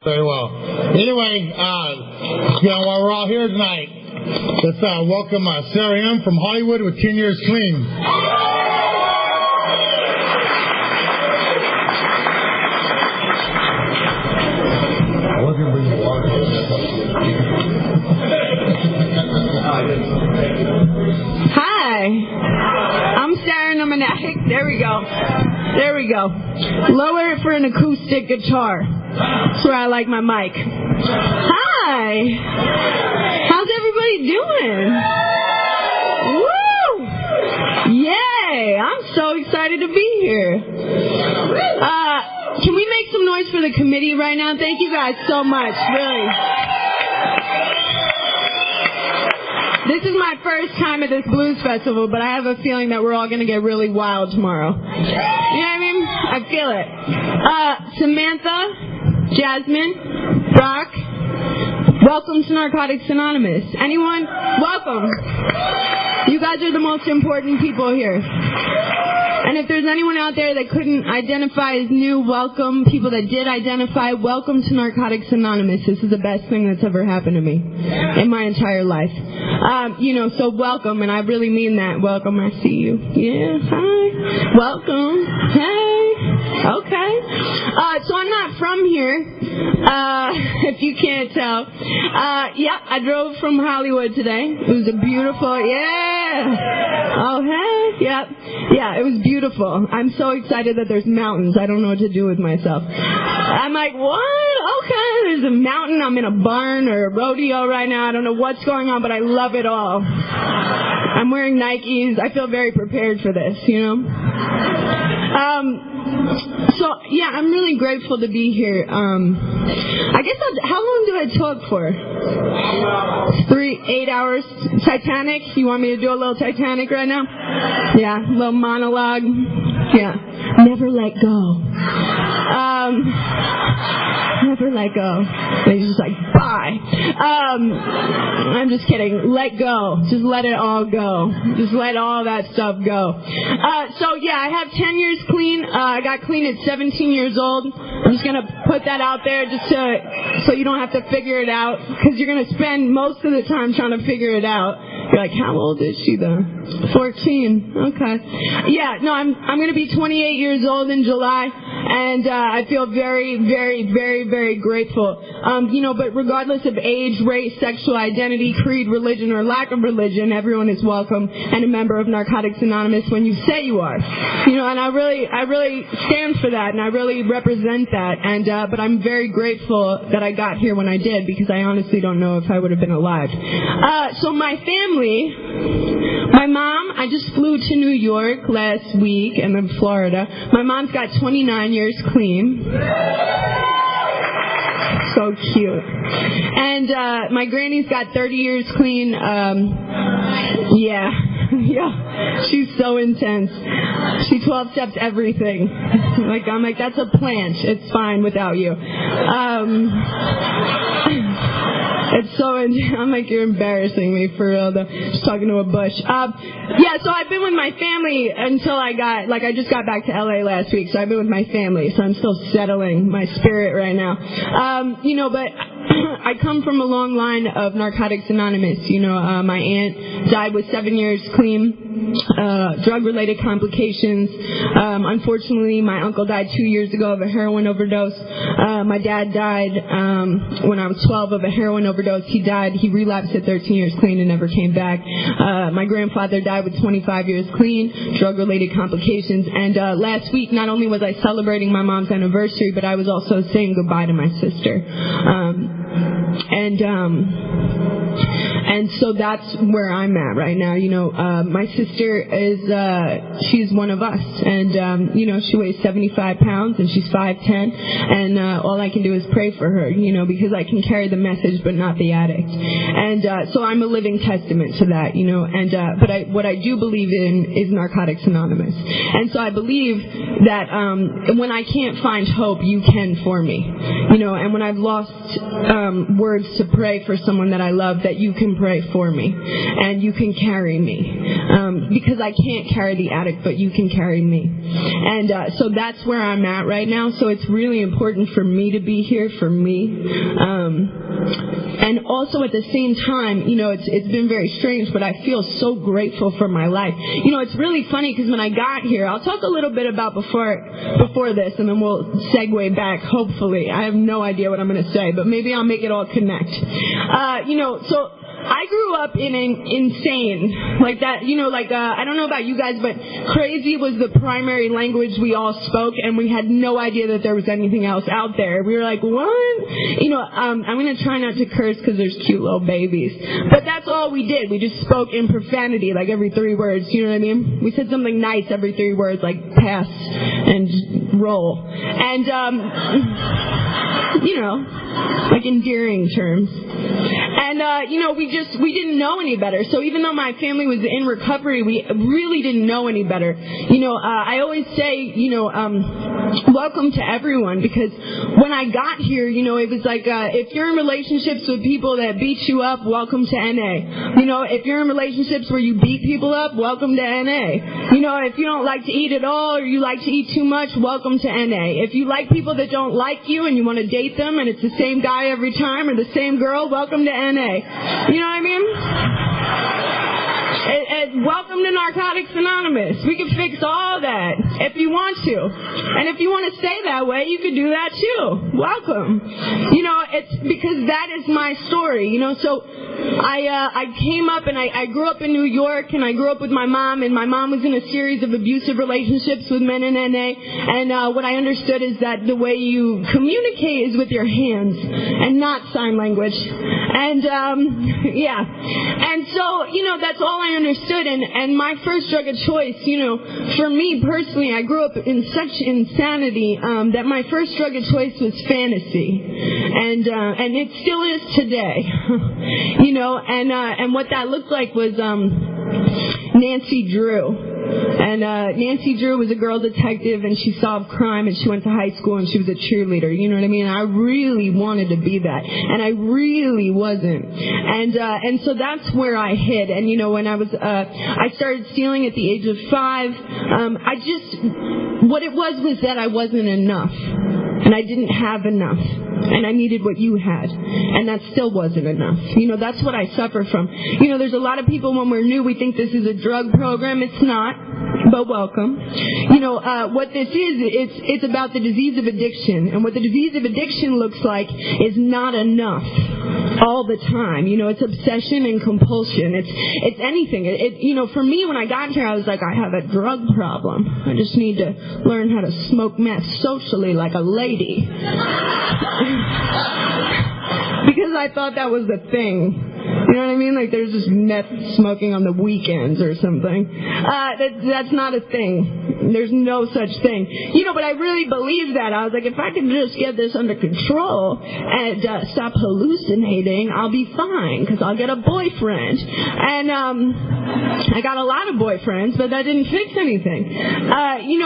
Very well. Anyway, while we're all here tonight, let's welcome Sara M. from Hollywood with 10 years clean. Hi, I'm Sara Narcotics. There we go. Lower it for an acoustic guitar. That's where I like my mic. Hi. How's everybody doing? Woo! Yay! I'm so excited to be here. Can we make some noise for the committee right now? Thank you guys so much. Really. This is my first time at this blues festival, but I have a feeling that we're all going to get really wild tomorrow. You know what I mean? I feel it. Samantha, Jasmine, Brock, welcome to Narcotics Anonymous. Anyone? Welcome. You guys are the most important people here. And if there's anyone out there that couldn't identify as new, welcome. People that did identify, welcome to Narcotics Anonymous. This is the best thing that's ever happened to me in my entire life. So welcome, and I really mean that. Welcome, I see you. Yeah, hi. Welcome. Hey. Okay. So I'm not from here, if you can't tell. I drove from Hollywood today. It was a beautiful, Oh, hey. Yep. Yeah, it was beautiful. I'm so excited that there's mountains. I don't know what to do with myself. I'm like, what? Okay, there's a mountain. I'm in a barn or a rodeo right now. I don't know what's going on, but I love it all. I'm wearing Nikes. I feel very prepared for this, I'm really grateful to be here. I guess how long do I talk for? 8 hours. Titanic? You want me to do a little Titanic right now? Yeah, a little monologue. Yeah. Never let go. Never let go. They just like, bye. I'm just kidding. Let go. Just let it all go. Just let all that stuff go. I have 10 years clean. I got clean at 17 years old. I'm just going to put that out there just so you don't have to figure it out, because you're going to spend most of the time trying to figure it out. You're like, how old is she though? 14. Okay. Yeah, no, I'm going to be 28 years old in July, and I feel very, very, very, very grateful. But regardless of age, race, sexual identity, creed, religion, or lack of religion, everyone is welcome and a member of Narcotics Anonymous when you say you are. And I really stand for that, and I really represent that. And but I'm very grateful that I got here when I did, because I honestly don't know if I would have been alive. So my family, my mom, I just flew to New York last week, and then Florida. My mom's got 29 years clean. So cute. And my granny's got 30 years clean. Yeah, she's so intense. She 12 steps everything. I'm like, that's a plant. It's fine without you. It's so, I'm like, you're embarrassing me for real though. Just talking to a bush. So I've been with my family until I just got back to LA last week, so I've been with my family, so I'm still settling my spirit right now. But I come from a long line of Narcotics Anonymous. My aunt died with 7 years clean, drug-related complications. Unfortunately, my uncle died 2 years ago of a heroin overdose. My dad died when I was 12 of a heroin overdose. He died. He relapsed at 13 years clean and never came back. My grandfather died with 25 years clean, drug-related complications. And last week, not only was I celebrating my mom's anniversary, but I was also saying goodbye to my sister. And so that's where I'm at right now. My sister is, she's one of us. And, she weighs 75 pounds and she's 5'10". And all I can do is pray for her, because I can carry the message but not the addict. And so I'm a living testament to that, but what I do believe in is Narcotics Anonymous. And so I believe that when I can't find hope, you can for me. And when I've lost words to pray for someone that I love, that you can pray for me and you can carry me. because I can't carry the addict, but you can carry me. And so that's where I'm at right now. So it's really important for me to be here, for me. And also at the same time, it's been very strange, but I feel so grateful for my life. It's really funny because when I got here, I'll talk a little bit about before this, and then we'll segue back, hopefully. I have no idea what I'm going to say, but maybe I'll make it all connect. So I grew up in an insane, like that, I don't know about you guys, but crazy was the primary language we all spoke, and we had no idea that there was anything else out there. We were like, what? I'm going to try not to curse because there's cute little babies. But that's all we did. We just spoke in profanity, like every 3 words, you know what I mean? We said something nice every 3 words, like pass and roll. And, like endearing terms. And, we didn't know any better. So even though my family was in recovery, we really didn't know any better. I always say, welcome to everyone, because when I got here, it was like, if you're in relationships with people that beat you up, welcome to NA. If you're in relationships where you beat people up, welcome to NA. If you don't like to eat at all, or you like to eat too much, welcome to NA. If you like people that don't like you and you want to date them and it's the same guy every time or the same girl, welcome to NA. You know what I mean? Welcome to Narcotics Anonymous. We can fix all that if you want to. And if you want to stay that way, you can do that too. Welcome. It's because that is my story, So I came up and I grew up in New York, and I grew up with my mom, and my mom was in a series of abusive relationships with men in NA. And what I understood is that the way you communicate is with your hands and not sign language. And And so, that's all I understood. And my first drug of choice, for me personally, I grew up in such insanity that my first drug of choice was fantasy. And it still is today. And what that looked like was Nancy Drew. And Nancy Drew was a girl detective, and she solved crime, and she went to high school, and she was a cheerleader. You know what I mean? I really wanted to be that, and I really wasn't. And so that's where I hid. And when I was, I started stealing at the age of 5. What it was that I wasn't enough, and I didn't have enough. And I needed what you had. And that still wasn't enough. That's what I suffer from. There's a lot of people when we're new, we think this is a drug program. It's not. But welcome. What this is, it's about the disease of addiction. And what the disease of addiction looks like is not enough all the time. It's obsession and compulsion. It's anything. For me, when I got here, I was like, I have a drug problem. I just need to learn how to smoke meth socially like a lady. Because I thought that was the thing. You know what I mean? Like there's just meth smoking on the weekends or something. That's not a thing. There's no such thing. But I really believed that. I was like, if I can just get this under control and stop hallucinating, I'll be fine because I'll get a boyfriend. And I got a lot of boyfriends, but that didn't fix anything.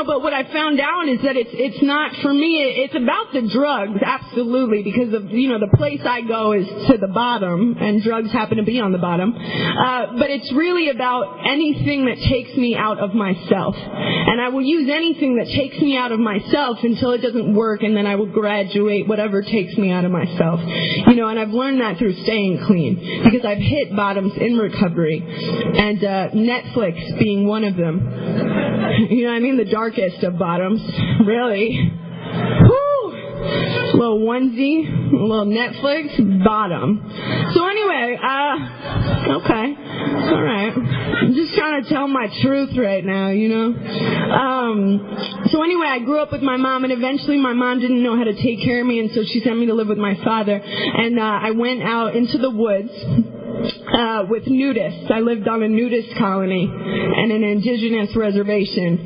But what I found out is that it's not, for me, it's about the drugs, absolutely, because the place I go is to the bottom, and drugs happen to be on the bottom. But it's really about anything that takes me out of myself. And I will use anything that takes me out of myself until it doesn't work, and then I will graduate whatever takes me out of myself. And I've learned that through staying clean, because I've hit bottoms in recovery, and Netflix being one of them. You know what I mean? The darkest of bottoms. Really. Woo! A little onesie, a little Netflix, bottom. So anyway, okay. All right. I'm just trying to tell my truth right now, So anyway, I grew up with my mom, and eventually my mom didn't know how to take care of me, and so she sent me to live with my father. And I went out into the woods with nudists. I lived on a nudist colony and an indigenous reservation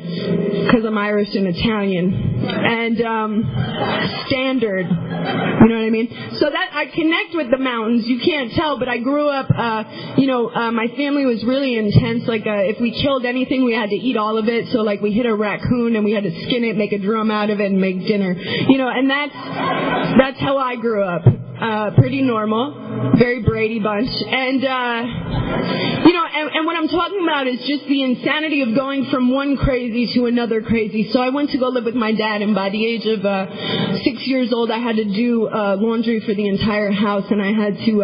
because I'm Irish and Italian. And standard, you know what I mean? So that I connect with the mountains. You can't tell, but I grew up, my family was really intense. Like if we killed anything, we had to eat all of it. So like we hit a raccoon and we had to skin it, make a drum out of it, and make dinner. And that's how I grew up. pretty normal, very Brady bunch. And, and what I'm talking about is just the insanity of going from one crazy to another crazy. So I went to go live with my dad, and by the age of 6 years old, I had to do laundry for the entire house, and I had to,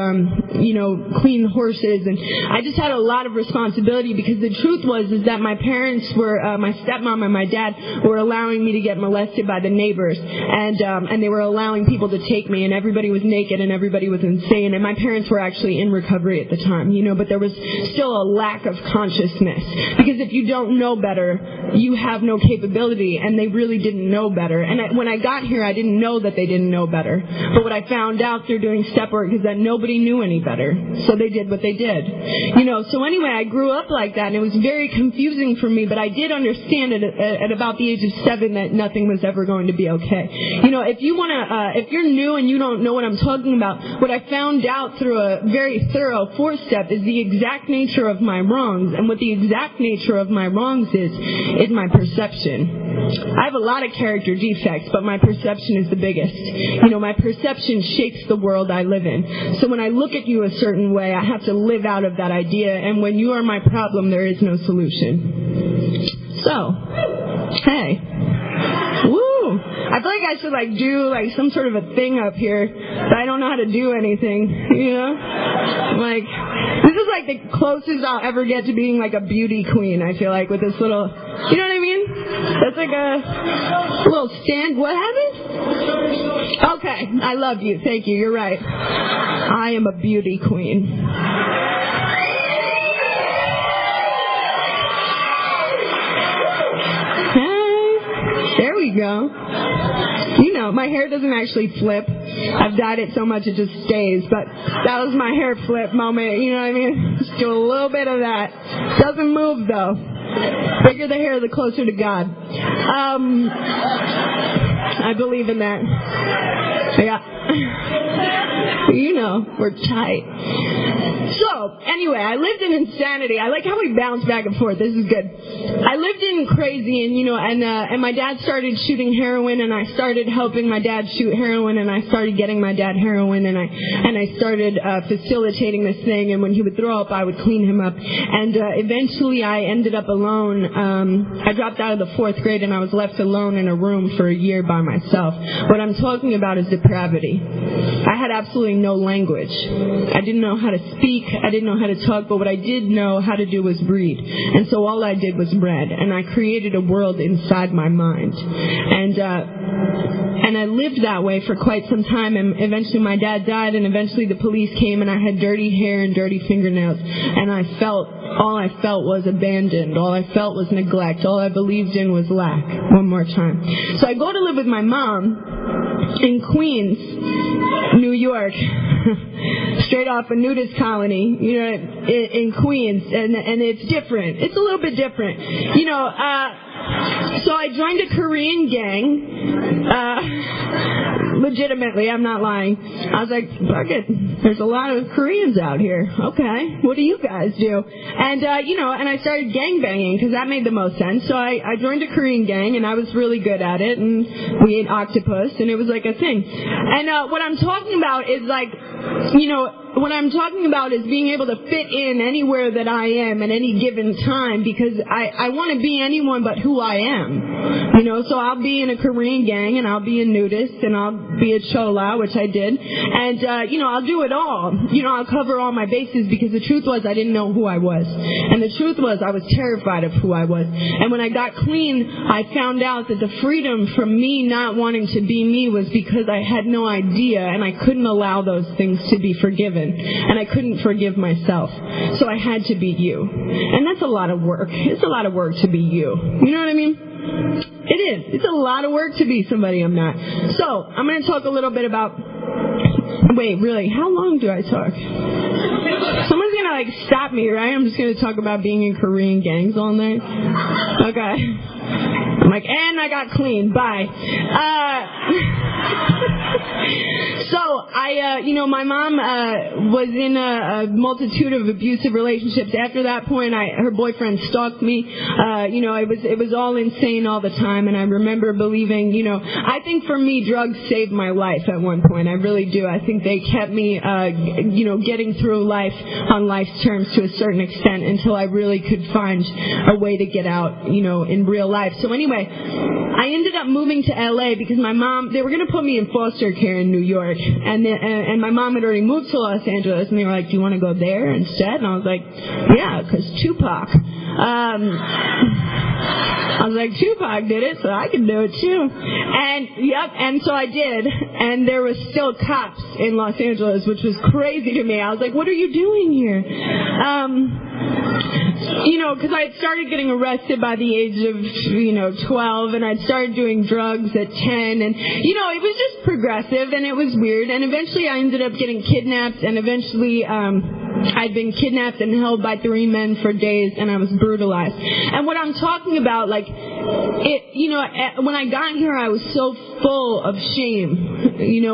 clean horses, and I just had a lot of responsibility because the truth is that my parents were, my stepmom and my dad were allowing me to get molested by the neighbors, and they were allowing people to take me, and everybody was naked and everybody was insane, and my parents were actually in recovery at the time, but there was still a lack of consciousness, because if you don't know better, you have no capability, and they really didn't know better. And when I got here, I didn't know that they didn't know better, but what I found out through doing step work is that nobody knew any better, so they did what they did. So anyway, I grew up like that, and it was very confusing for me, but I did understand at about the age of 7 that nothing was ever going to be okay. If you're new and you don't know what I'm talking about, what I found out through a very thorough 4-step is the exact nature of my wrongs, and what the exact nature of my wrongs is my perception. I have a lot of character defects, but my perception is the biggest. My perception shapes the world I live in. So when I look at you a certain way, I have to live out of that idea, and when you are my problem, there is no solution. So, hey. Woo! I feel like I should do some sort of a thing up here, but I don't know how to do anything, this is the closest I'll ever get to being a beauty queen, I feel like, with this little, you know what I mean? That's a little stand. What happened? Okay, I love you. Thank you. You're right. I am a beauty queen. There we go. My hair doesn't actually flip. I've dyed it so much it just stays, but that was my hair flip moment, you know what I mean? Just do a little bit of that. Doesn't move, though. Bigger the hair, the closer to God. I believe in that. Yeah. We're tight. So, anyway, I lived in insanity. I like how we bounce back and forth. This is good. I lived in crazy, and my dad started shooting heroin, and I started helping my dad shoot heroin, and I started getting my dad heroin, and I started facilitating this thing, and when he would throw up, I would clean him up, and eventually I ended up alone. I dropped out of the 4th grade, and I was left alone in a room for a year by myself. What I'm talking about is depravity. I had absolutely no language. I didn't know how to speak. I didn't know how to talk, but what I did know how to do was breed. And so all I did was read, and I created a world inside my mind. And I lived that way for quite some time, and eventually my dad died, and eventually the police came, and I had dirty hair and dirty fingernails, and all I felt was abandoned. All I felt was neglect. All I believed in was lack. One more time. So I go to live with my mom in Queens, New York, straight off a nudist colony, in Queens, and it's different. It's a little bit different. So I joined a Korean gang, legitimately, I'm not lying. I was like, fuck it, there's a lot of Koreans out here. Okay, what do you guys do? And, and I started gangbanging because that made the most sense. So I joined a Korean gang, and I was really good at it, and we ate octopus, and it was like a thing. And what I'm talking about is what I'm talking about is being able to fit in anywhere that I am at any given time, because I want to be anyone but who I am. So I'll be in a Korean gang, and I'll be a nudist, and I'll be a chola, which I did. And, I'll do it all. I'll cover all my bases, because the truth was I didn't know who I was. And the truth was I was terrified of who I was. And when I got clean, I found out that the freedom from me not wanting to be me was because I had no idea, and I couldn't allow those things to be forgiven. And I couldn't forgive myself. So I had to be you. And that's a lot of work. It's a lot of work to be you. You know what I mean? It is. It's a lot of work to be somebody I'm not. So, I'm going to talk a little bit about... Wait, really? How long do I talk? Someone's going to, stop me, right? I'm just going to talk about being in Korean gangs all night? Okay. I'm like, and I got clean. Bye. So my mom was in a multitude of abusive relationships. After that point, her boyfriend stalked me. It was all insane all the time, and I remember believing, I think for me, drugs saved my life at one point. I really do. I think they kept me, getting through life on life's terms to a certain extent until I really could find a way to get out, in real life. So anyway, I ended up moving to LA because my mom, they were going to put me in foster care in New York, and my mom had already moved to Los Angeles, and they were like, do you want to go there instead? And I was like, yeah, because Tupac. I was like, Tupac did it, so I can do it too. And so I did, and there was still cops in Los Angeles, which was crazy to me. I was like, what are you doing here? Because I had started getting arrested by the age of, 12, and I'd started doing drugs at 10, and, it was just progressive, and it was weird, and eventually I ended up getting kidnapped, and eventually, I'd been kidnapped and held by 3 men for days, and I was brutalized. And what I'm talking about, when I got here, I was so full of shame.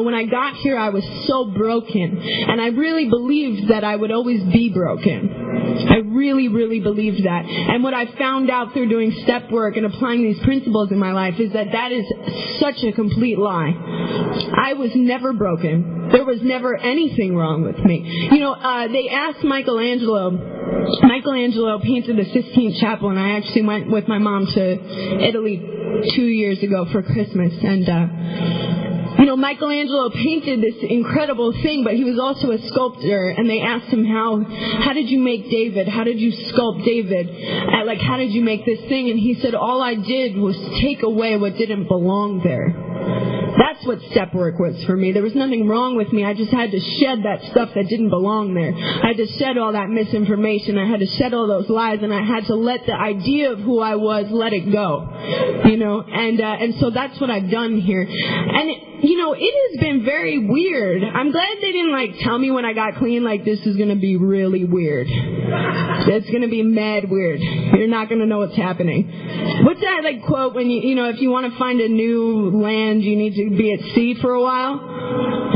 When I got here, I was so broken, and I really believed that I would always be broken. I really, really believed that. And what I found out through doing step work and applying these principles in my life is that is such a complete lie. I was never broken. There was never anything wrong with me. They asked Michelangelo painted the Sistine Chapel, and I actually went with my mom to Italy 2 years ago for Christmas, and Michelangelo painted this incredible thing, but he was also a sculptor, and they asked him, how did you make David? How did you sculpt David? How did you make this thing? And he said, all I did was take away what didn't belong there. That's what step work was for me. There was nothing wrong with me. I just had to shed that stuff that didn't belong there. I had to shed all that misinformation. I had to shed all those lies, and I had to let the idea of who I was, let it go. And so that's what I've done here. And it has been very weird. I'm glad they didn't tell me when I got clean, this is going to be really weird. It's going to be mad weird. You're not going to know what's happening. What's that quote when if you want to find a new land, you need to be at sea for a while?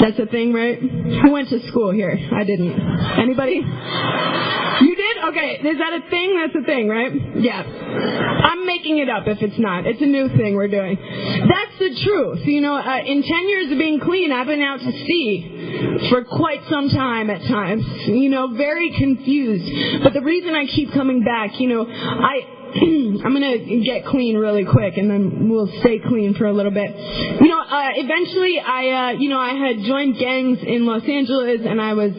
That's a thing, right? Who went to school here? I didn't. Anybody? You did? Okay. Is that a thing? That's a thing, right? Yeah. I'm making it up if it's not. It's a new thing we're doing. That's the truth. In 10 years of being clean, I've been out to sea for quite some time at times. Very confused. But the reason I keep coming back, I'm going to get clean really quick, and then we'll stay clean for a little bit. Eventually I had joined gangs in Los Angeles, and I was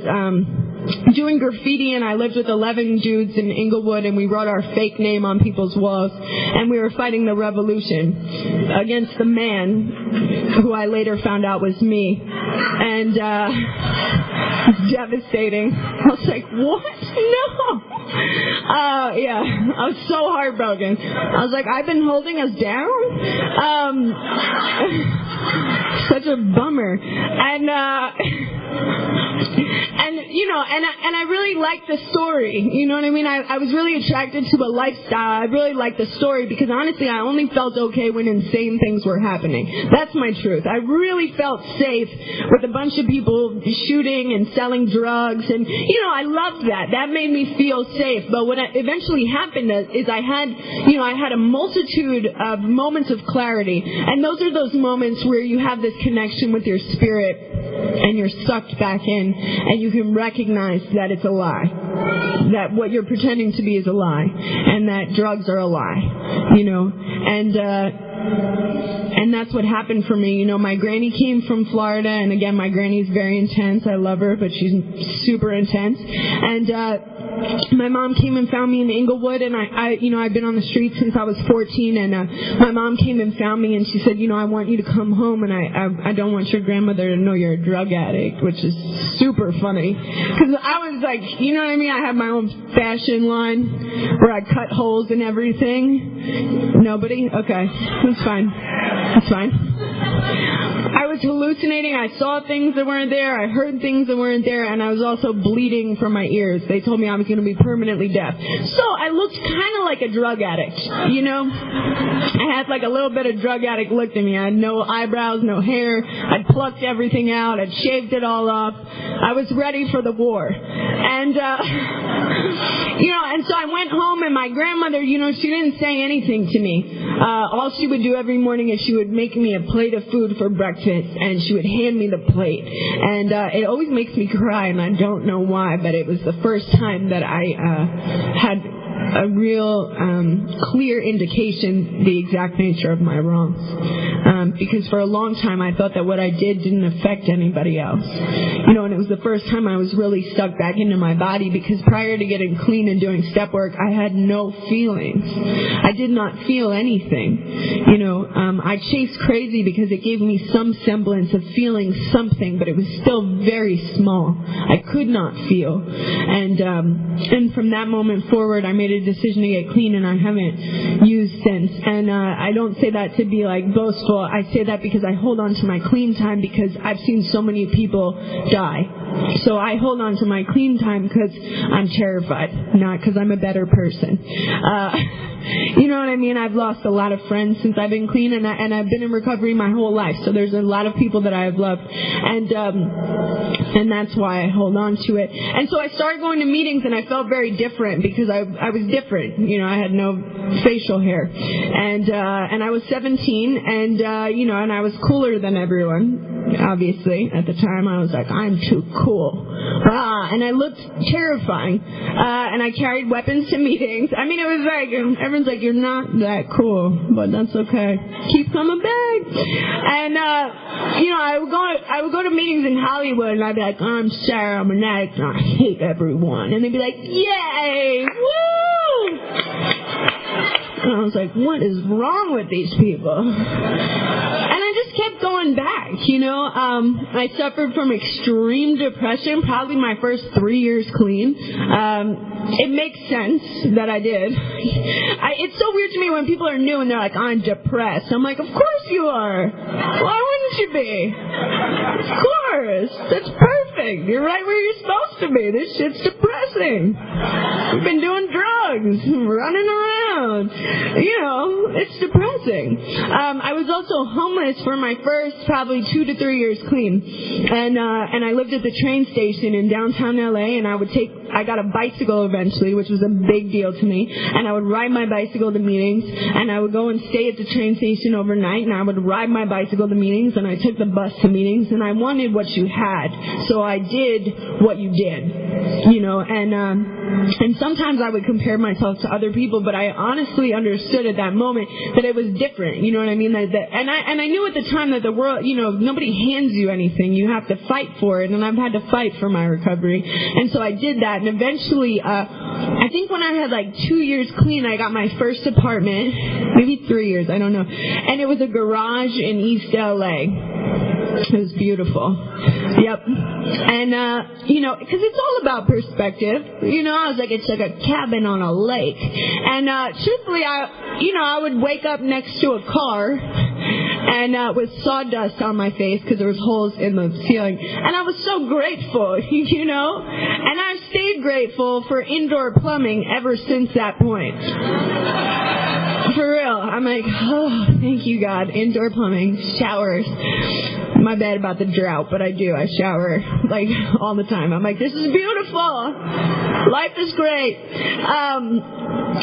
doing graffiti, and I lived with 11 dudes in Inglewood, and we wrote our fake name on people's walls, and we were fighting the revolution against the man who I later found out was me. And it's devastating. I was like, what? No. Yeah, I was so heartbroken. I was like, I've been holding us down? Such a bummer. And I really liked the story. You know what I mean? I was really attracted to a lifestyle. I really liked the story because honestly, I only felt okay when insane things were happening. That's my truth. I really felt safe with a bunch of people shooting and selling drugs, and I loved that. That made me feel safe. But what eventually happened is I had a multitude of moments of clarity, and those are those moments where you have this connection with your spirit, and you're sucked back in, and you can recognize that it's a lie, that what you're pretending to be is a lie, and that drugs are a lie, and that's what happened for me. My granny came from Florida, and again, my granny's very intense. I love her, but she's super intense. And my mom came and found me in Inglewood, and I've been on the streets since I was 14, and my mom came and found me, and she said, I want you to come home, and I don't want your grandmother to know you're a drug addict, which is super funny, because I was like, you know what I mean? I had my own fashion line where I cut holes in everything. Nobody? Okay, that's fine. That's fine. I was hallucinating. I saw things that weren't there. I heard things that weren't there. And I was also bleeding from my ears. They told me I was going to be permanently deaf. So I looked kind of like a drug addict, you know? I had like a little bit of drug addict look to me. I had no eyebrows, no hair. I'd plucked everything out. I'd shaved it all off. I was ready for the war. And, you know, and so I went home, and my grandmother, you know, she didn't say anything to me. All she would do every morning is she would make me a plate of food for breakfast, and she would hand me the plate. And it always makes me cry, and I don't know why, but it was the first time that I had a real clear indication the exact nature of my wrongs. Because for a long time I thought that what I did didn't affect anybody else. You know, and it was the first time I was really stuck back into my body, because prior to getting clean and doing step work, I had no feelings. I did not feel anything. You know, I chased crazy because it gave me some semblance of feeling something, but it was still very small. I could not feel. And from that moment forward, I made a decision to get clean, and I haven't used since. And I don't say that to be like boastful. I say that because I hold on to my clean time, because I've seen so many people die. So I hold on to my clean time because I'm terrified, not because I'm a better person. You know what I mean? I've lost a lot of friends since I've been clean, and I've been in recovery my whole life. So there's a lot of people that I have loved, and that's why I hold on to it. And so I started going to meetings, and I felt very different because I was different. You know, I had no facial hair, and I was 17, and you know, and I was cooler than everyone. Obviously, at the time, I was like, I'm too cool. And I looked terrifying. And I carried weapons to meetings. I mean, it was like, everyone's like, you're not that cool, but that's okay. Keep coming back. And, you know, I would go to meetings in Hollywood, and I'd be like, I'm Sara, I'm an addict, and I hate everyone. And they'd be like, yay, woo! And I was like, what is wrong with these people? And I just kept going back, you know. I suffered from extreme depression, probably my first 3 years clean. It makes sense that I did. It's so weird to me when people are new and they're like, I'm depressed. I'm like, of course you are. Why wouldn't you be? Of course. That's perfect. You're right where you're supposed to be. This shit's depressing. We've been doing drugs, running around. You know, it's depressing. I was also homeless for my first probably 2 to 3 years clean. And I lived at the train station in downtown LA, and I got a bicycle eventually, which was a big deal to me. And I would ride my bicycle to meetings, and I would go and stay at the train station overnight, and I would ride my bicycle to meetings, and I took the bus to meetings, and I wanted what you had. So I did what you did, you know, and sometimes I would compare myself to other people, but I honestly understood at that moment that it was different, you know what I mean? And I knew at the time that the world, you know, nobody hands you anything. You have to fight for it, and I've had to fight for my recovery. And so I did that, and eventually, I think when I had like 2 years clean, I got my first apartment, maybe 3 years, I don't know, and it was a garage in East LA. It was beautiful. Yep. And, you know, because it's all about perspective. You know, I was like, it's like a cabin on a lake. And, truthfully, I would wake up next to a car and with sawdust on my face because there was holes in the ceiling. And I was so grateful, you know. And I've stayed grateful for indoor plumbing ever since that point. For real. I'm like, oh, thank you, God. Indoor plumbing, showers. My bad about the drought, but I do. I shower, like, all the time. I'm like, this is beautiful. Life is great.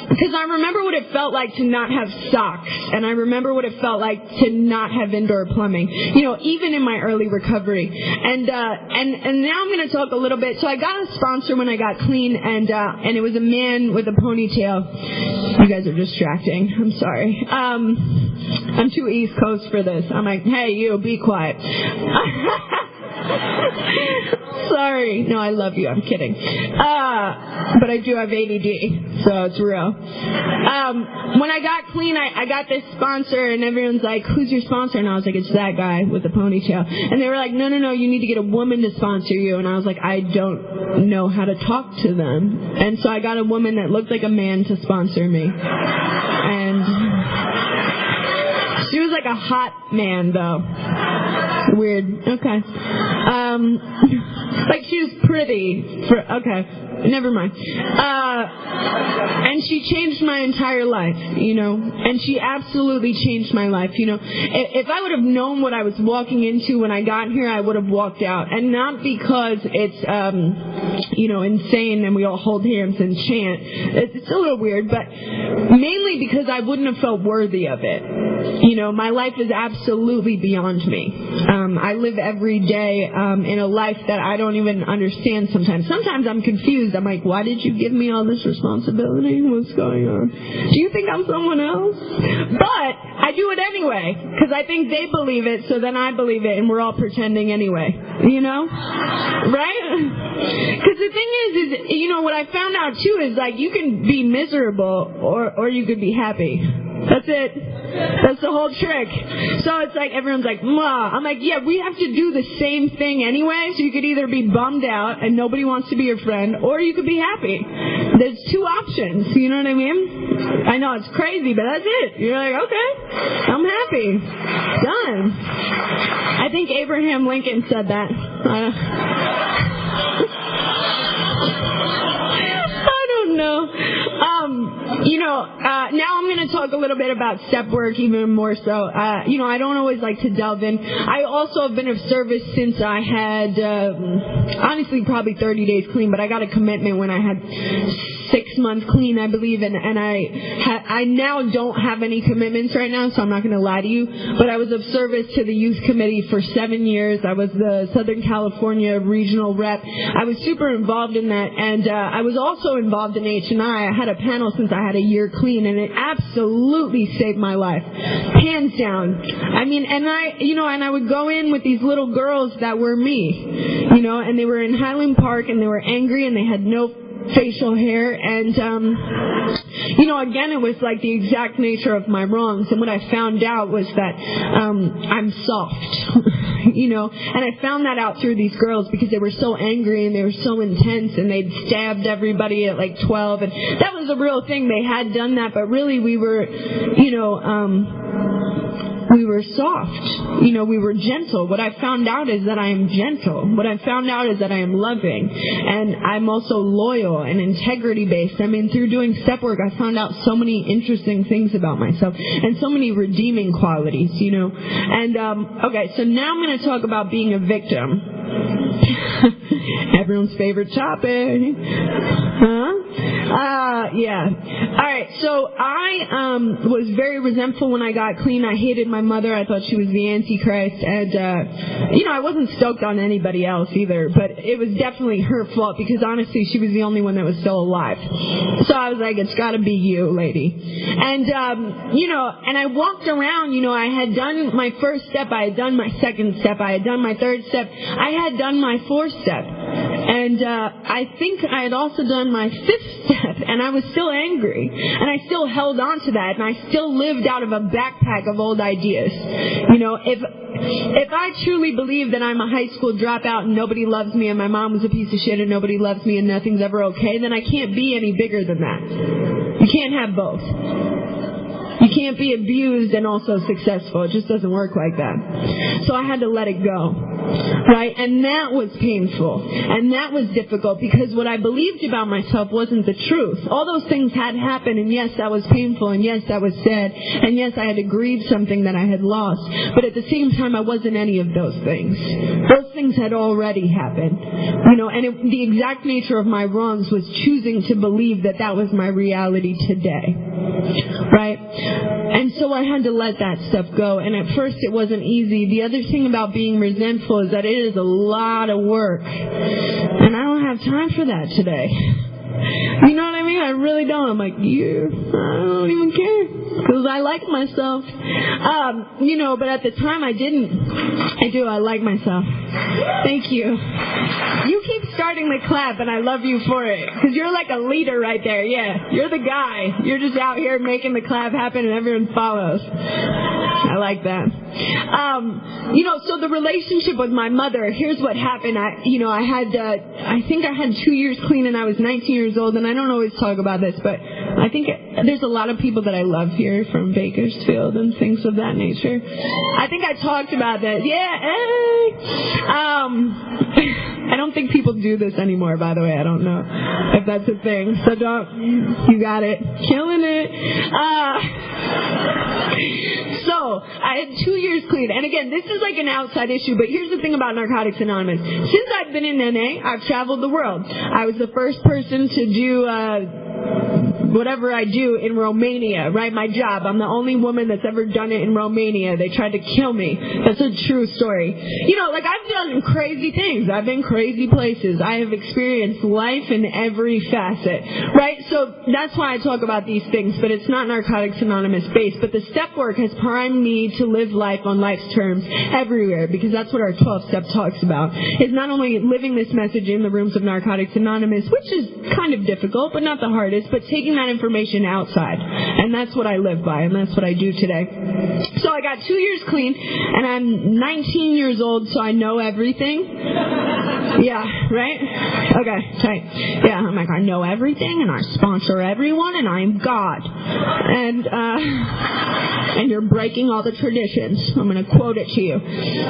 Because I remember what it felt like to not have socks, and I remember what it felt like to not have indoor plumbing, you know, even in my early recovery. And now I'm going to talk a little bit. So I got a sponsor when I got clean, and it was a man with a ponytail. You guys are distracting. I'm sorry. I'm too East Coast for this. I'm like, hey, you, be quiet. Sorry. No, I love you. I'm kidding. But I do have ADD, so it's real. When I got clean, I got this sponsor, and everyone's like, who's your sponsor? And I was like, it's that guy with the ponytail. And they were like, no, you need to get a woman to sponsor you. And I was like, I don't know how to talk to them. And so I got a woman that looked like a man to sponsor me. And she was like a hot man, though. Weird. Okay. Like she was pretty. Okay. Never mind. And she changed my entire life, and she absolutely changed my life, If I would have known what I was walking into when I got here, I would have walked out. And not because it's, insane and we all hold hands and chant. It's a little weird, but mainly because I wouldn't have felt worthy of it. My life is absolutely beyond me. I live every day in a life that I don't even understand sometimes. Sometimes I'm confused. I'm like, why did you give me all this responsibility? What's going on? Do you think I'm someone else? But I do it anyway because I think they believe it, so then I believe it, and we're all pretending anyway. Right? Because the thing is what I found out too is like you can be miserable or you could be happy. That's it. That's the whole trick. So it's like everyone's like, "Ma." I'm like, yeah, we have to do the same thing anyway. So you could either be bummed out and nobody wants to be your friend, or you could be happy. There's two options. You know what I mean? I know it's crazy, but that's it. You're like, okay, I'm happy. Done. I think Abraham Lincoln said that. I don't know. Now I'm going to talk a little bit about step work even more so. I don't always like to delve in. I also have been of service since I had, honestly, probably 30 days clean, but I got a commitment when I had 6 months clean, I believe, and I now don't have any commitments right now, so I'm not going to lie to you, but I was of service to the youth committee for 7 years. I was the Southern California regional rep. I was super involved in that, and I was also involved in H&I. I had a panel since I had a year clean, and it absolutely saved my life, hands down. I mean, and I would go in with these little girls that were me, and they were in Highland Park, and they were angry, and they had no facial hair, and again, it was like the exact nature of my wrongs, and what I found out was that I'm soft. And I found that out through these girls because they were so angry and they were so intense, and they'd stabbed everybody at like 12, and that was a real thing. They had done that, but really we were, we were soft. We were gentle. What I found out is that I am gentle. What I found out is that I am loving. And I'm also loyal and integrity-based. I mean, through doing step work, I found out so many interesting things about myself and so many redeeming qualities, And, okay, so now I'm going to talk about being a victim. Everyone's favorite topic. Huh? Yeah. All right, so I was very resentful when I got clean. I hated my mother. I thought she was the Antichrist. And, I wasn't stoked on anybody else either, but it was definitely her fault because, honestly, she was the only one that was still alive. So I was like, it's got to be you, lady. And, and I walked around, I had done my first step. I had done my second step. I had done my third step. I had done my fourth step. And I think I had also done my fifth step, and I was still angry. And I still held on to that, and I still lived out of a backpack of old ideas. If I truly believe that I'm a high school dropout and nobody loves me and my mom was a piece of shit and nobody loves me and nothing's ever okay, then I can't be any bigger than that. You can't have both. You can't be abused and also successful. It just doesn't work like that. So I had to let it go. Right? And that was painful. And that was difficult because what I believed about myself wasn't the truth. All those things had happened, and yes, that was painful, and yes, that was sad, and yes, I had to grieve something that I had lost. But at the same time, I wasn't any of those things. Those things had already happened. And the exact nature of my wrongs was choosing to believe that that was my reality today. Right? And so I had to let that stuff go. And at first it wasn't easy. The other thing about being resentful is that it is a lot of work. And I don't have time for that today. You know what I mean? I really don't. I'm like, I don't even care. Because I like myself. But at the time I didn't. I like myself. Thank you. You keep starting the clap, and I love you for it. Because you're like a leader right there. Yeah, you're the guy. You're just out here making the clap happen, and everyone follows. I like that. So the relationship with my mother, here's what happened. I think I had 2 years clean, and I was 19 years old, and I don't always talk about this, but I think there's a lot of people that I love here from Bakersfield and things of that nature. I think I talked about that. Yeah. I don't think people do this anymore, by the way. I don't know if that's a thing. So you got it. Killing it. So, I had 2 years clean. And again, this is like an outside issue, but here's the thing about Narcotics Anonymous. Since I've been in NA, I've traveled the world. I was the first person to do whatever I do in Romania, right? My job. I'm the only woman that's ever done it in Romania. They tried to kill me. That's a true story. You know, like I've done crazy things. I've been crazy places. I have experienced life in every facet, right? So that's why I talk about these things, but it's not Narcotics Anonymous based. But the step work has primed me to live life on life's terms everywhere, because that's what our 12-step talks about. Is not only living this message in the rooms of Narcotics Anonymous, which is kind of difficult, but not the hardest, but taking that information outside. And that's what I live by, and that's what I do today. So I got 2 years clean, and I'm 19 years old, so I know everything. Yeah, right? Okay, tight. Yeah, I'm like, I know everything, and I sponsor everyone, and I'm God. And you're breaking all the traditions. I'm going to quote it to you.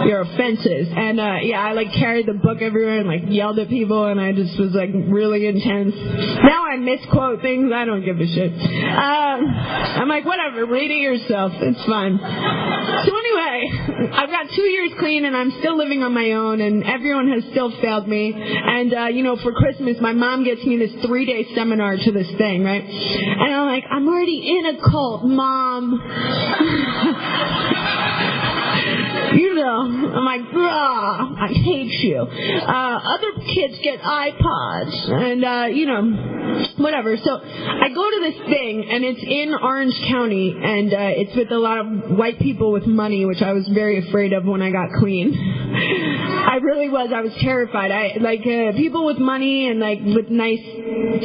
Your offenses. And, yeah, I, like, carried the book everywhere and, like, yelled at people, and I just was, like, really intense. Now I misquote things. I don't give a shit. I'm like, whatever, read it yourself. It's fine. So anyway, I've got 2 years clean, and I'm still living on my own, and everyone has still failed me. And, you know, for Christmas, my mom gets me this 3-day seminar to this thing, right? And I'm like, I'm already in a cult, Mom. You know, I'm like, I hate you. Other kids get iPods, and, you know, whatever. So I go to this thing, and it's in Orange County, and it's with a lot of white people with money, which I was very afraid of when I got clean. I really was. I was terrified. People with money and, like, with nice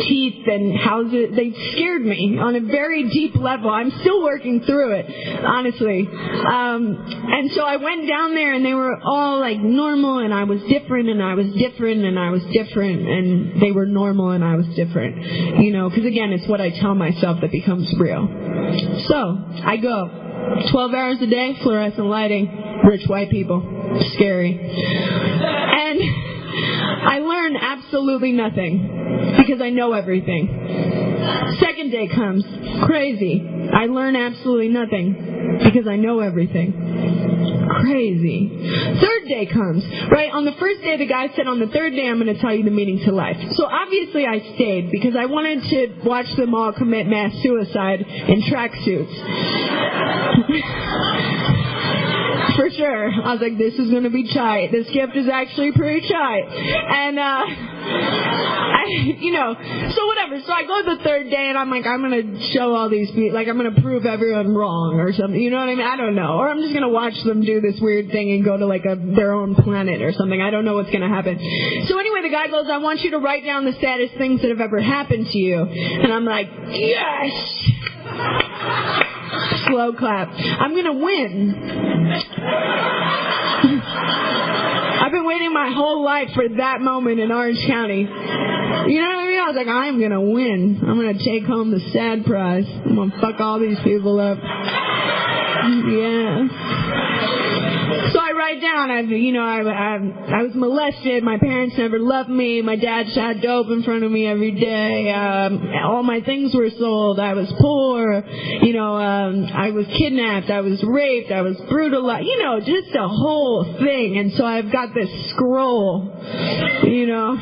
teeth and houses, they scared me on a very deep level. I'm still working through it, honestly. And so I went down there, and they were all, like, normal, and I was different, and I was different, and I was different, and they were normal, and I was different. You know, because, again, it's what I tell myself that becomes real. So I go. 12 hours a day, fluorescent lighting, rich white people. Scary. And I learn absolutely nothing because I know everything. Second day comes. Crazy. I learn absolutely nothing because I know everything. Crazy. Third day comes, right? On the first day, the guy said, on the third day, I'm going to tell you the meaning to life. So obviously I stayed because I wanted to watch them all commit mass suicide in tracksuits. For sure. I was like, this is going to be tight. This gift is actually pretty tight. And, you know, so whatever. So I go the third day, and I'm like, I'm going to show all these people, like, I'm going to prove everyone wrong or something. You know what I mean? I don't know. Or I'm just going to watch them do this weird thing and go to, like, their own planet or something. I don't know what's going to happen. So anyway, the guy goes, I want you to write down the saddest things that have ever happened to you. And I'm like, yes! Slow clap. I'm going to win. I've been waiting my whole life for that moment in Orange County. You know what I mean? I was like, I'm going to win. I'm going to take home the sad prize. I'm going to fuck all these people up. Yeah. So I write down, I was molested. My parents never loved me. My dad shot dope in front of me every day. All my things were sold. I was poor. You know, I was kidnapped. I was raped. I was brutalized. You know, just a whole thing. And so I've got this scroll, you know.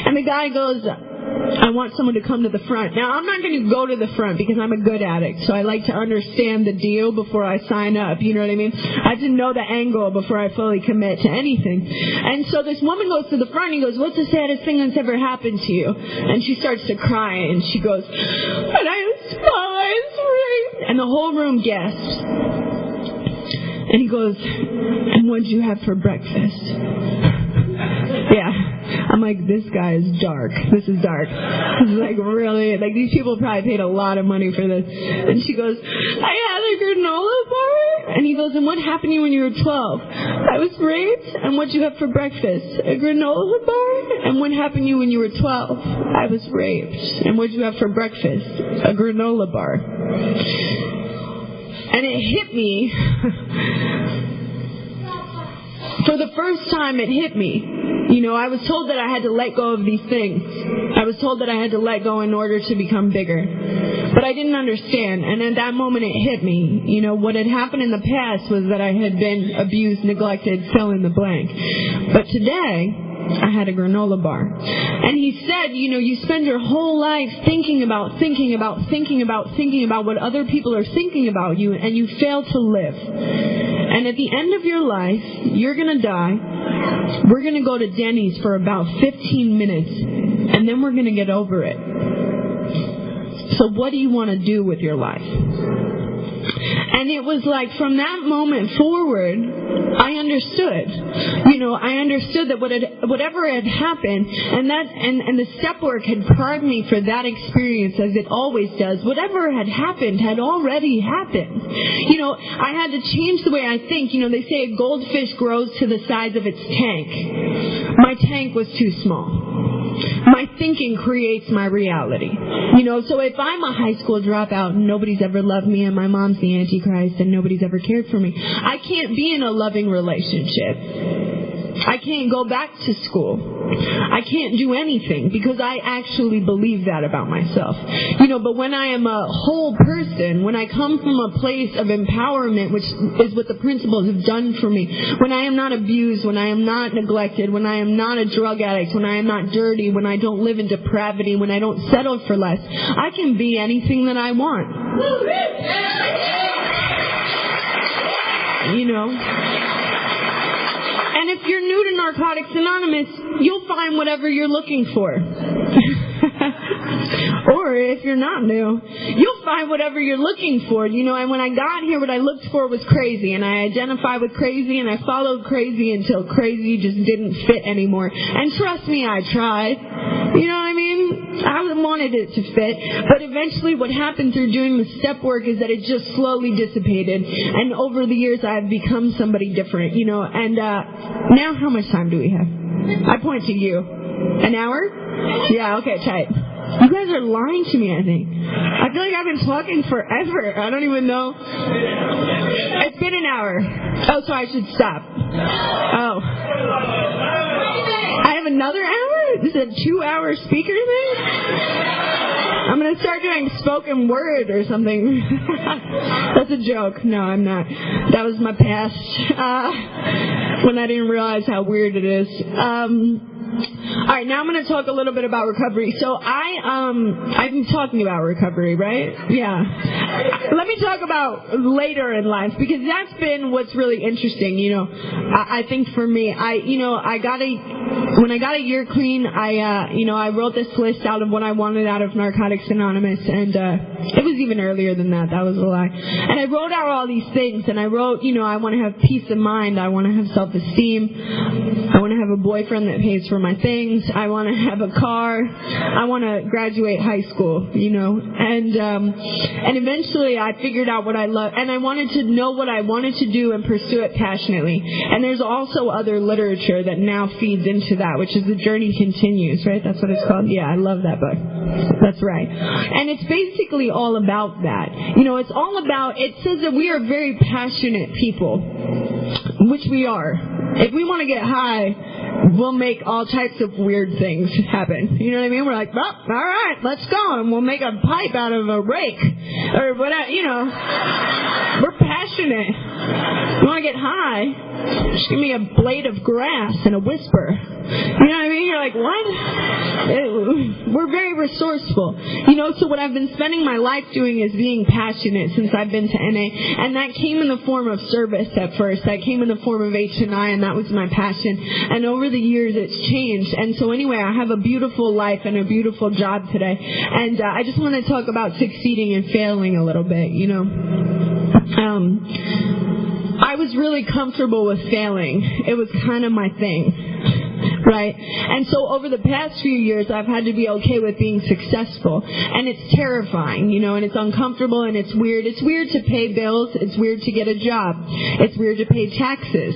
And the guy goes, I want someone to come to the front. Now, I'm not going to go to the front because I'm a good addict, so I like to understand the deal before I sign up, you know what I mean? I have to know the angle before I fully commit to anything. And so this woman goes to the front, and he goes, what's the saddest thing that's ever happened to you? And she starts to cry, and she goes, when I was small, I was raped. And the whole room gasps. And he goes, and what did you have for breakfast? Yeah. I'm like, this guy is dark. This is dark. This is like really, like these people probably paid a lot of money for this. And she goes, I had a granola bar And he goes, and what happened to you when you were 12? I was raped. And what'd you have for breakfast? A granola bar. And what happened to you when you were 12? I was raped. And what'd you have for breakfast? A granola bar. And it hit me. For the first time, it hit me. You know, I was told that I had to let go of these things. I was told that I had to let go in order to become bigger. But I didn't understand. And at that moment, it hit me. You know, what had happened in the past was that I had been abused, neglected, fill in the blank. But today, I had a granola bar. And he said, you know, you spend your whole life thinking about what other people are thinking about you, and you fail to live. And at the end of your life, you're going to die. We're going to go to Denny's for about 15 minutes, and then we're going to get over it. So what do you want to do with your life? And it was like from that moment forward, I understood. You know, I understood that whatever had happened, and the step work had primed me for that experience, as it always does. Whatever had happened had already happened. You know, I had to change the way I think. You know, they say a goldfish grows to the size of its tank. My tank was too small. My thinking creates my reality. You know, so if I'm a high school dropout and nobody's ever loved me and my mom's the Antichrist and nobody's ever cared for me, I can't be in a loving relationship. I can't go back to school. I can't do anything because I actually believe that about myself. You know, but when I am a whole person, when I come from a place of empowerment, which is what the principles have done for me, when I am not abused, when I am not neglected, when I am not a drug addict, when I am not dirty, when I don't live in depravity, when I don't settle for less, I can be anything that I want. You know? And if you're new to Narcotics Anonymous, you'll find whatever you're looking for. Or if you're not new, you'll find whatever you're looking for. You know, and when I got here, what I looked for was crazy. And I identified with crazy, and I followed crazy until crazy just didn't fit anymore. And trust me, I tried. You know what I mean? I wanted it to fit. But eventually what happened through doing the step work is that it just slowly dissipated. And over the years, I've become somebody different, you know. And now how much time do we have? I point to you. An hour? Yeah, okay, tight. You guys are lying to me, I think. I feel like I've been talking forever. I don't even know. It's been an hour. Oh, so I should stop. Oh. I have another hour? This is a 2-hour speaker thing? I'm going to start doing spoken word or something. That's a joke. No, I'm not. That was my past. When I didn't realize how weird it is. All right, now I'm going to talk a little bit about recovery. So I've been talking about recovery, right? Yeah. Let me talk about later in life, because that's been what's really interesting. You know, I think for me, when I got a year clean, I wrote this list out of what I wanted out of Narcotics Anonymous, and it was even earlier than that. That was a lie. And I wrote out all these things, and I wrote, you know, I want to have peace of mind. I want to have self-esteem. I want to have a boyfriend that pays for my things. I want to have a car. I want to graduate high school, you know. And eventually I figured out what I love, and I wanted to know what I wanted to do and pursue it passionately. And there's also other literature that now feeds into that, which is The Journey Continues, right? That's what it's called? Yeah, I love that book. That's right. And it's basically all about that. You know, it's all about, it says that we are very passionate people, which we are. If we want to get high, we'll make all types of weird things happen. You know what I mean? We're like, well, all right, let's go. And we'll make a pipe out of a rake. Or whatever, you know. We're passionate. You want to get high? Just give me a blade of grass and a whisper. You know what I mean? You're like, what? We're very resourceful. You know, so what I've been spending my life doing is being passionate since I've been to NA. And that came in the form of service at first. That came in the form of H&I, and that was my passion. And over the years, it's changed. And so anyway, I have a beautiful life and a beautiful job today. And I just want to talk about succeeding and failing a little bit, you know. I was really comfortable with failing. It was kind of my thing. right? And so over the past few years, I've had to be okay with being successful. And it's terrifying, and it's uncomfortable and it's weird. It's weird to pay bills. It's weird to get a job. It's weird to pay taxes.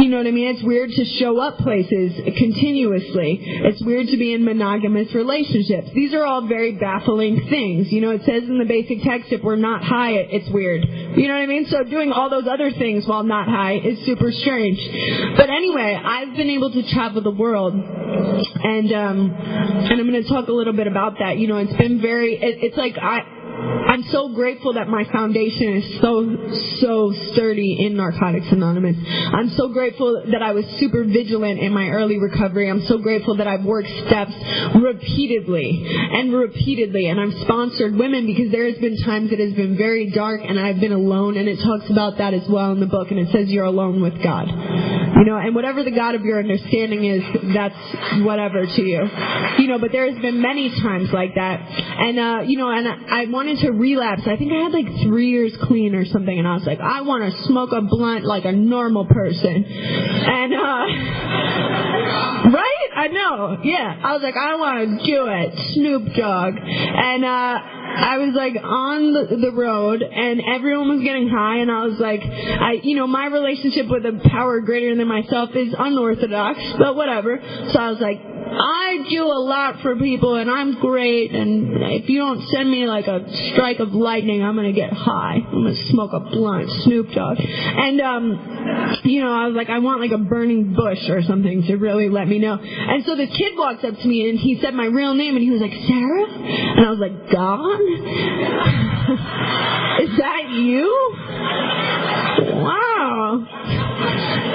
You know what I mean? It's weird to show up places continuously. It's weird to be in monogamous relationships. These are all very baffling things. It says in the basic text, if we're not high, it's weird. You know what I mean? So doing all those other things while not high is super strange. But anyway, I've been able to travel the world, and I'm going to talk a little bit about that. It's been it's like I'm so grateful that my foundation is so sturdy in Narcotics Anonymous. I'm so grateful that I was super vigilant in my early recovery. I'm so grateful that I've worked steps repeatedly, and I've sponsored women, because there has been times it has been very dark and I've been alone, and it talks about that as well in the book, and it says you're alone with God. And whatever the God of your understanding is, that's whatever to you. But there has been many times like that. And, and I wanted to relapse. I think I had like 3 years clean or something, and I was like, I want to smoke a blunt like a normal person. And, right? I know. Yeah. I was like, I want to do it. Snoop Dogg. And, I was like on the road, and everyone was getting high, and I was like, my relationship with a power greater than myself is unorthodox, but whatever. So I was like, I do a lot for people, and I'm great, and if you don't send me like a strike of lightning, I'm going to get high. I'm going to smoke a blunt, Snoop Dogg. And, I was like, I want like a burning bush or something to really let me know. And so this kid walks up to me, and he said my real name, and he was like, Sara? And I was like, God? Is that you? Wow.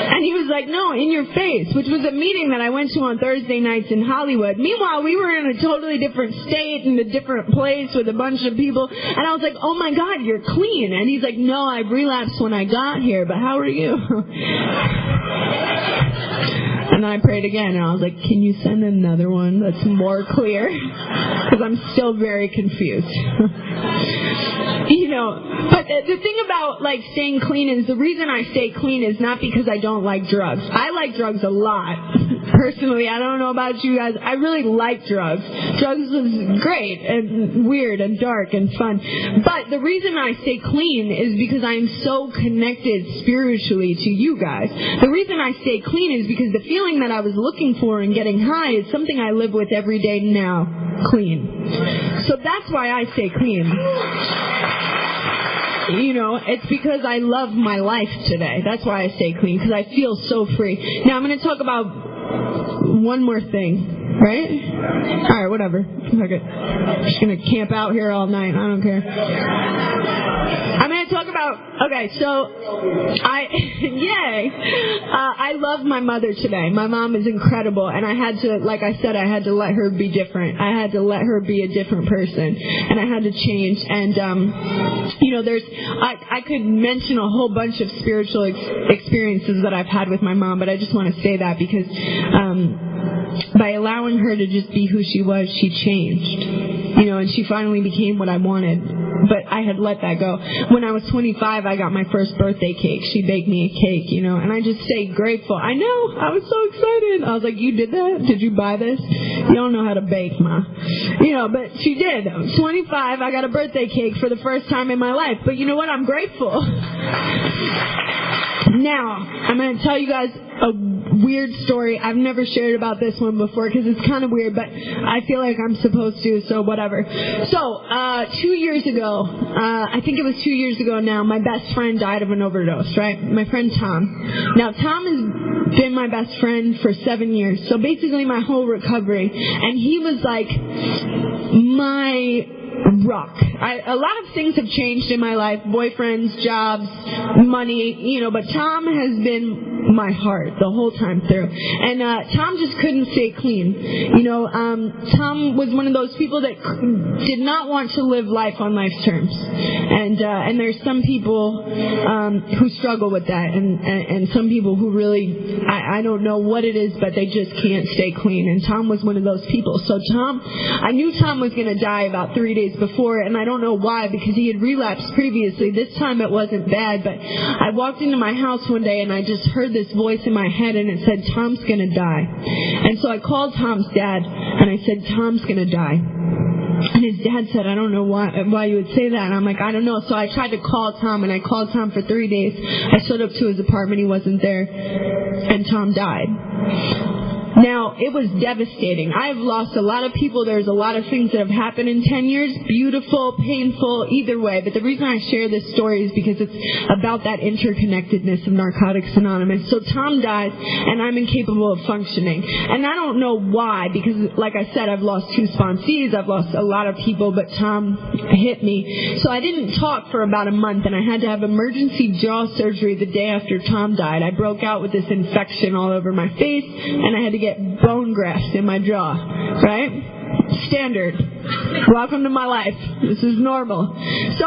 And he was like, no, in your face, which was a meeting that I went to on Thursday nights in Hollywood. Meanwhile, we were in a totally different state, in a different place with a bunch of people. And I was like, oh my God, you're clean. And he's like, no, I relapsed when I got here, but how are you? And then I prayed again, and I was like, can you send another one that's more clear? Because I'm still very confused. But the thing about like staying clean is, the reason I stay clean is not because I don't like drugs. I like drugs a lot. Personally, I don't know about you guys. I really like drugs. Drugs is great and weird and dark and fun. But the reason I stay clean is because I'm so connected spiritually to you guys. The reason I stay clean is because the feeling that I was looking for in getting high is something I live with every day now. Clean. So that's why I stay clean. It's because I love my life today. That's why I stay clean, because I feel so free. Now I'm going to talk about one more thing. Right? All right, whatever. Okay. I'm just going to camp out here all night. I don't care. I'm going to talk about, I love my mother today. My mom is incredible, and I had to, like I said, I had to let her be different. I had to let her be a different person, and I had to change. And, I could mention a whole bunch of spiritual experiences that I've had with my mom, but I just want to say that because, by allowing her to just be who she was, she changed, and she finally became what I wanted. But I had let that go. When I was 25, I got my first birthday cake. She baked me a cake, and I just stayed grateful. I know, I was so excited. I was like, you did that? Did you buy this? You don't know how to bake, Ma. But she did. I was 25, I got a birthday cake for the first time in my life. But you know what? I'm grateful. Now, I'm going to tell you guys a weird story. I've never shared about this one before because it's kind of weird, but I feel like I'm supposed to, so whatever. So, 2 years ago, I think it was 2 years ago now, my best friend died of an overdose, right? My friend Tom. Now, Tom has been my best friend for 7 years, so basically my whole recovery, and he was like my rock. A lot of things have changed in my life, boyfriends, jobs, money, but Tom has been my heart the whole time through. And Tom just couldn't stay clean. Tom was one of those people that did not want to live life on life's terms. And there's some people who struggle with that, and some people who really, I don't know what it is, but they just can't stay clean. And Tom was one of those people. So I knew Tom was going to die about 3 days days before, and I don't know why, because he had relapsed previously. This time it wasn't bad, but I walked into my house one day and I just heard this voice in my head, and it said, Tom's gonna die. And so I called Tom's dad and I said, Tom's gonna die. And his dad said, I don't know why you would say that. And I'm like, I don't know. So I tried to call Tom, and I called Tom for 3 days. I showed up to his apartment. He wasn't there. And Tom died. Now, it was devastating. I have lost a lot of people. There's a lot of things that have happened in 10 years. Beautiful, painful, either way. But the reason I share this story is because it's about that interconnectedness of Narcotics Anonymous. So Tom dies, and I'm incapable of functioning. And I don't know why, because, like I said, I've lost 2 sponsees. I've lost a lot of people, but Tom hit me. So I didn't talk for about a month, and I had to have emergency jaw surgery the day after Tom died. I broke out with this infection all over my face, and I had to get bone grafts in my jaw, right? Standard. Welcome to my life. This is normal. So,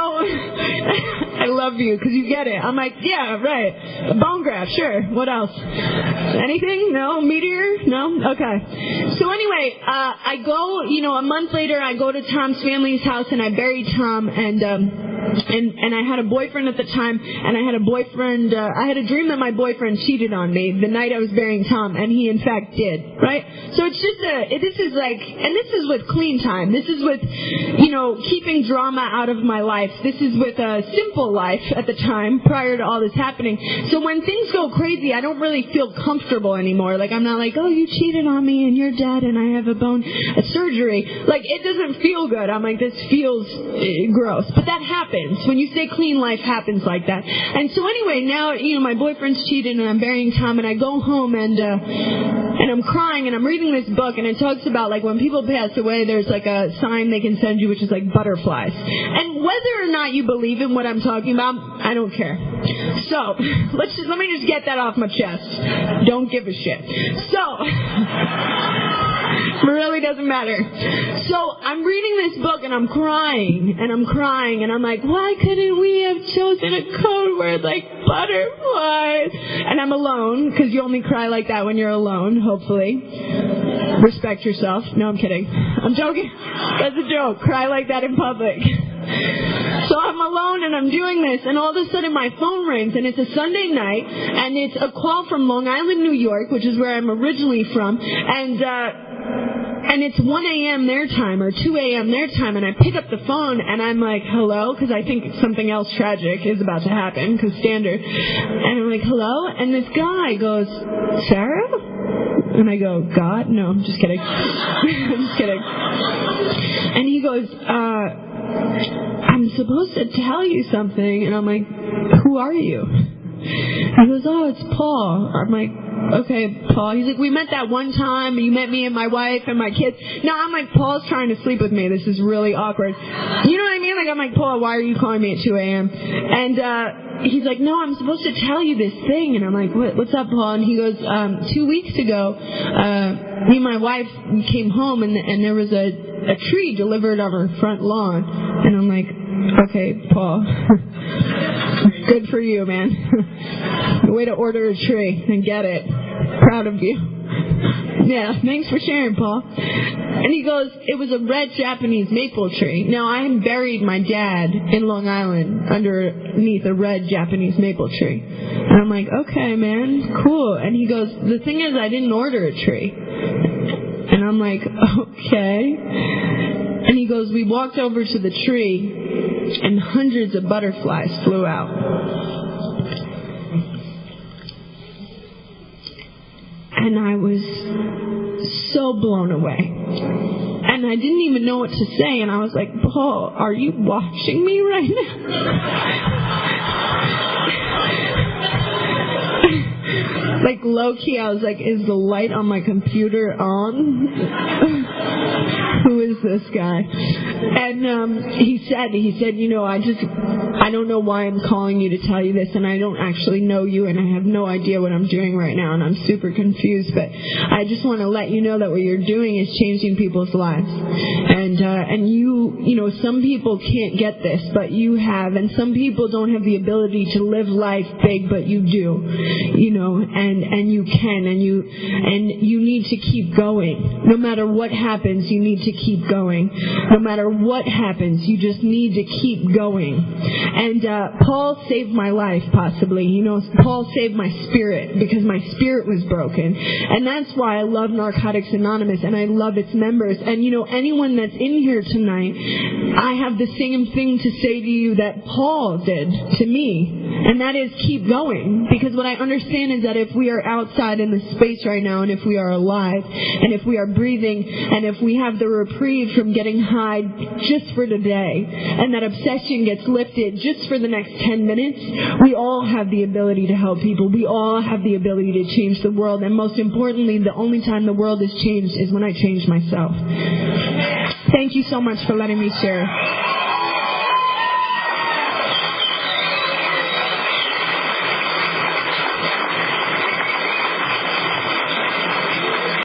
I love you because you get it. I'm like, yeah, right. Bone graft, sure. What else? Anything? No? Meteor? No? Okay. So anyway, I go, a month later, I go to Tom's family's house and I bury Tom, and I had a boyfriend at the time, and I had a dream that my boyfriend cheated on me the night I was burying Tom, and he in fact did, right? So it's just this is with clean time. This is with, keeping drama out of my life. This is with a simple life at the time, prior to all this happening. So when things go crazy, I don't really feel comfortable anymore. Like, I'm not like, oh, you cheated on me, and you're dead, and I have a surgery. Like, it doesn't feel good. I'm like, this feels gross. But that happens. When you say clean, life happens like that. And so anyway, now, my boyfriend's cheated, and I'm burying Tom, and I go home, and I'm crying, and I'm reading this book, and it talks about, like, when people pass away, there's, like, a sign they can send you, which is, like, butterflies. And whether or not you believe in what I'm talking about, I don't care. So, let me just get that off my chest. Don't give a shit. So, it really doesn't matter. So, I'm reading this book, and I'm crying, and I'm like, why couldn't we have chosen a code word like butterflies? And I'm alone, because you only cry like that when you're alone, hopefully. Respect yourself. No, I'm kidding. I'm joking. That's a joke. Cry like that in public. So I'm alone and I'm doing this, and all of a sudden my phone rings, and it's a Sunday night, and it's a call from Long Island, New York, which is where I'm originally from, and it's 1 a.m. their time, or 2 a.m. their time, and I pick up the phone, and I'm like, hello, because I think something else tragic is about to happen, because standard, and I'm like, hello, and this guy goes, Sara? And I go, God? No, I'm just kidding. I'm just kidding. And he goes, I'm supposed to tell you something. And I'm like, who are you? He goes, oh, it's Paul. I'm like, okay, Paul. He's like, we met that one time. You met me and my wife and my kids. No, I'm like, Paul's trying to sleep with me. This is really awkward. You know what I mean? Like, I'm like, Paul, why are you calling me at 2 a.m.? And he's like, no, I'm supposed to tell you this thing. And I'm like, what's up, Paul? And he goes, 2 weeks ago, me and my wife came home, and there was a tree delivered on our front lawn. And I'm like, okay, Paul. Good for you, man. Way to order a tree and get it. Proud of you. Yeah, thanks for sharing, Paul. And he goes, it was a red Japanese maple tree. Now, I had buried my dad in Long Island underneath a red Japanese maple tree. And I'm like, okay, man, cool. And he goes, the thing is, I didn't order a tree. And I'm like, okay. And he goes, we walked over to the tree, and hundreds of butterflies flew out. And I was so blown away. And I didn't even know what to say. And I was like, Paul, are you watching me right now? Like, low-key, I was like, is the light on my computer on? Who is this guy? And he said, I don't know why I'm calling you to tell you this, and I don't actually know you, and I have no idea what I'm doing right now, and I'm super confused, but I just want to let you know that what you're doing is changing people's lives. And you know, some people can't get this, but you have, and some people don't have the ability to live life big, but you do, you know, and you can, and you need to keep going. No matter what happens, you need to keep going. No matter what happens, you just need to keep going. And Paul saved my life, possibly. You know, Paul saved my spirit because my spirit was broken. And that's why I love Narcotics Anonymous, and I love its members. And, you know, anyone that's in here tonight, I have the same thing to say to you that Paul did to me. And that is keep going. Because what I understand is that if we are outside in the space right now, and if we are alive, and if we are breathing, and if we have the reprieve from getting high just for today, and that obsession gets lifted just for the next 10 minutes, we all have the ability to help people. We all have the ability to change the world. And most importantly, the only time the world is changed is when I change myself. Thank you so much for letting me share.